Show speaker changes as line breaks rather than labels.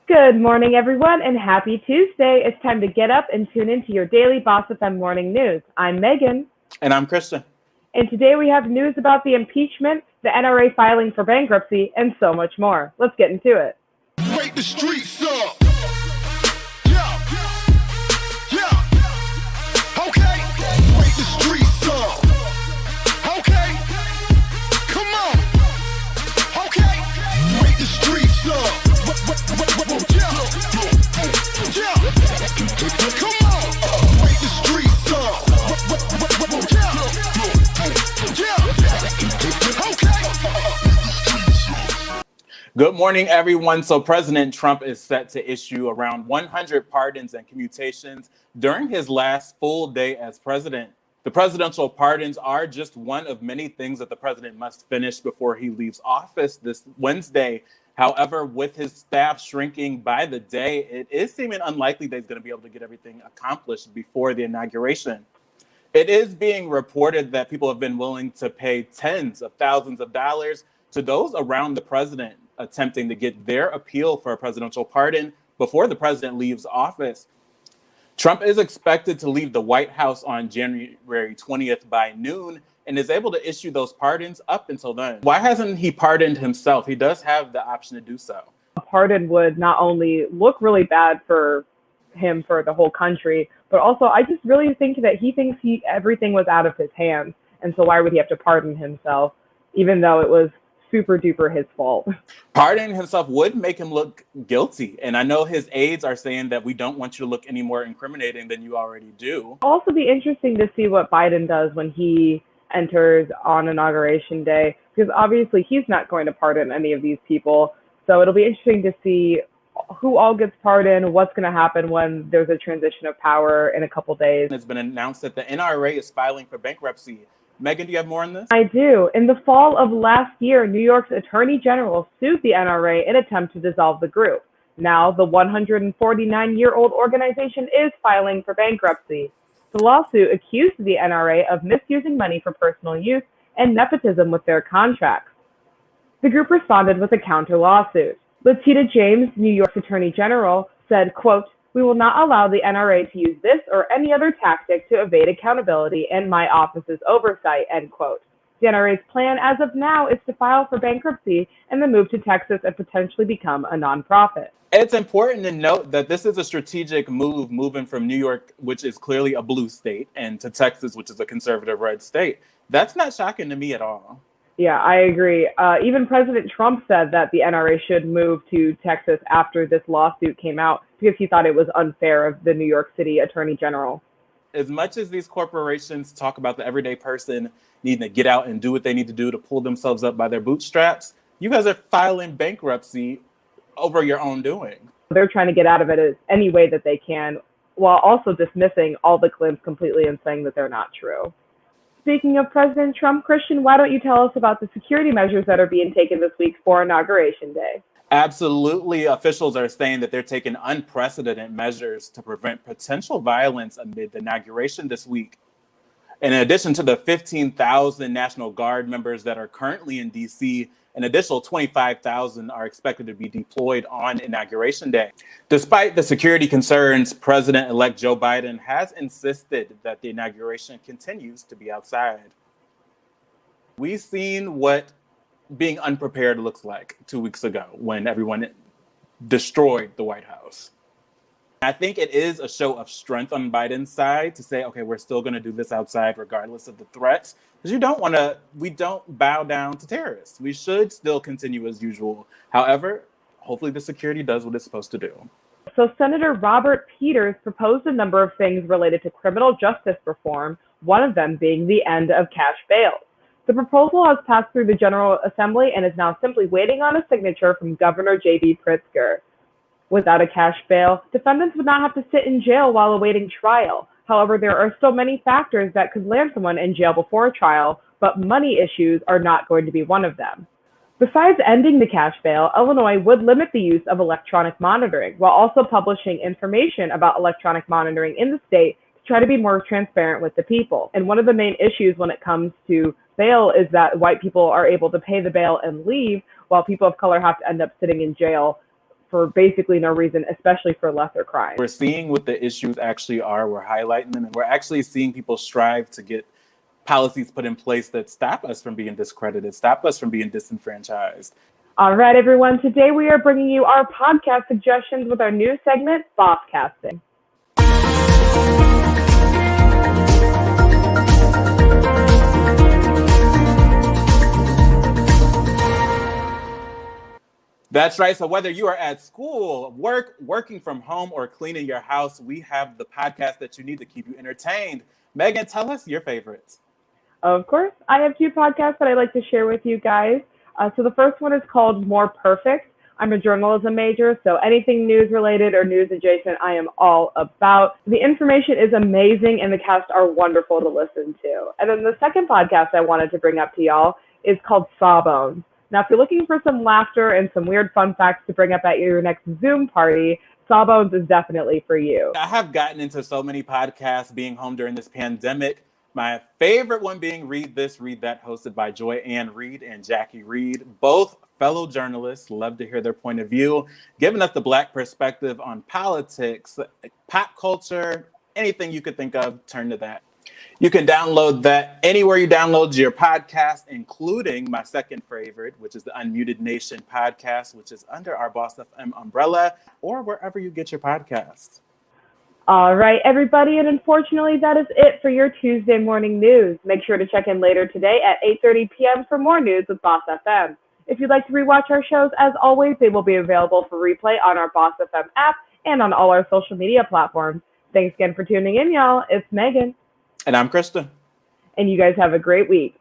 Good morning, everyone, and happy Tuesday. It's time to get up and tune into your daily BossFM morning news. I'm Megan.
And I'm Krisitan.
And today we have news about the impeachment, the NRA filing for bankruptcy, and so much more. Let's get into it.
Wake the streets up. Okay. Wake the streets up. Okay. Come on. Okay. Wake the streets up. Come on. Wake the streets up.
Good morning, everyone. So President Trump is set to issue around 100 pardons and commutations during his last full day as president. The presidential pardons are just one of many things that the president must finish before he leaves office this Wednesday. However, with his staff shrinking by the day, it is seeming unlikely that he's going to be able to get everything accomplished before the inauguration. It is being reported that people have been willing to pay tens of thousands of dollars to those around the president attempting to get their appeal for a presidential pardon before the president leaves office. Trump is expected to leave the White House on January 20th by noon and is able to issue those pardons up until then. Why hasn't he pardoned himself? He does have the option to do so.
A pardon would not only look really bad for him, for the whole country, but also I just really think that he thinks everything was out of his hands. And so why would he have to pardon himself, even though it was super duper his fault?
Pardoning himself would make him look guilty. And I know his aides are saying that we don't want you to look any more incriminating than you already do.
It'll also be interesting to see what Biden does when he enters on Inauguration Day, because obviously he's not going to pardon any of these people. So it'll be interesting to see who all gets pardoned, what's going to happen when there's a transition of power in a couple days.
It's been announced that the NRA is filing for bankruptcy. Megan, do you have more on this?
I do. In the fall of last year, New York's Attorney General sued the NRA in an attempt to dissolve the group. Now, the 149-year-old organization is filing for bankruptcy. The lawsuit accused the NRA of misusing money for personal use and nepotism with their contracts. The group responded with a counter lawsuit. Letitia James, New York's Attorney General, said, quote, "We will not allow the NRA to use this or any other tactic to evade accountability and my office's oversight," end quote. The NRA's plan as of now is to file for bankruptcy and then move to Texas and potentially become a nonprofit.
It's important to note that this is a strategic move, moving from New York, which is clearly a blue state, and to Texas, which is a conservative red state. That's not shocking to me at all.
Yeah, I agree. Even President Trump said that the NRA should move to Texas after this lawsuit came out because he thought it was unfair of the New York City Attorney General.
As much as these corporations talk about the everyday person needing to get out and do what they need to do to pull themselves up by their bootstraps, you guys are filing bankruptcy over your own doing.
They're trying to get out of it any way that they can, while also dismissing all the claims completely and saying that they're not true. Speaking of President Trump, Christian, why don't you tell us about the security measures that are being taken this week for Inauguration Day?
Absolutely. Officials are saying that they're taking unprecedented measures to prevent potential violence amid the inauguration this week. In addition to the 15,000 National Guard members that are currently in D.C., an additional 25,000 are expected to be deployed on Inauguration Day. Despite the security concerns, President-elect Joe Biden has insisted that the inauguration continues to be outside. We've seen what being unprepared looks like 2 weeks ago when everyone destroyed the White House. I think it is a show of strength on Biden's side to say, okay, we're still going to do this outside regardless of the threats, because we don't bow down to terrorists. We should still continue as usual. However, hopefully the security does what it's supposed to do.
So Senator Robert Peters proposed a number of things related to criminal justice reform, one of them being the end of cash bail. The proposal has passed through the General Assembly and is now simply waiting on a signature from Governor J.B. Pritzker. Without a cash bail, defendants would not have to sit in jail while awaiting trial. However, there are so many factors that could land someone in jail before a trial, but money issues are not going to be one of them. Besides ending the cash bail, Illinois would limit the use of electronic monitoring, while also publishing information about electronic monitoring in the state to try to be more transparent with the people. And one of the main issues when it comes to bail is that white people are able to pay the bail and leave, while people of color have to end up sitting in jail for basically no reason, especially for lesser crimes.
We're seeing what the issues actually are. We're highlighting them, and we're actually seeing people strive to get policies put in place that stop us from being discredited, stop us from being disenfranchised.
All right, everyone. Today we are bringing you our podcast suggestions with our new segment, BossCasting.
That's right. So whether you are at school, working from home, or cleaning your house, we have the podcast that you need to keep you entertained. Megan, tell us your favorites.
Of course, I have two podcasts that I'd like to share with you guys. So the first one is called More Perfect. I'm a journalism major, so anything news related or news adjacent, I am all about. The information is amazing and the cast are wonderful to listen to. And then the second podcast I wanted to bring up to y'all is called Sawbones. Now, if you're looking for some laughter and some weird fun facts to bring up at your next Zoom party, Sawbones is definitely for you.
I have gotten into so many podcasts being home during this pandemic. My favorite one being Read This, Read That, hosted by Joy Ann Reid and Jackie Reed, both fellow journalists. Love to hear their point of view, giving us the Black perspective on politics, pop culture, anything you could think of, turn to that. You can download that anywhere you download your podcast, including my second favorite, which is the Unmuted Nation podcast, which is under our Boss FM umbrella, or wherever you get your podcasts.
All right, everybody, and unfortunately, that is it for your Tuesday morning news. Make sure to check in later today at 8:30 p.m. for more news with Boss FM. If you'd like to rewatch our shows, as always, they will be available for replay on our Boss FM app and on all our social media platforms. Thanks again for tuning in, y'all. It's Megan.
And I'm Krista.
And you guys have a great week.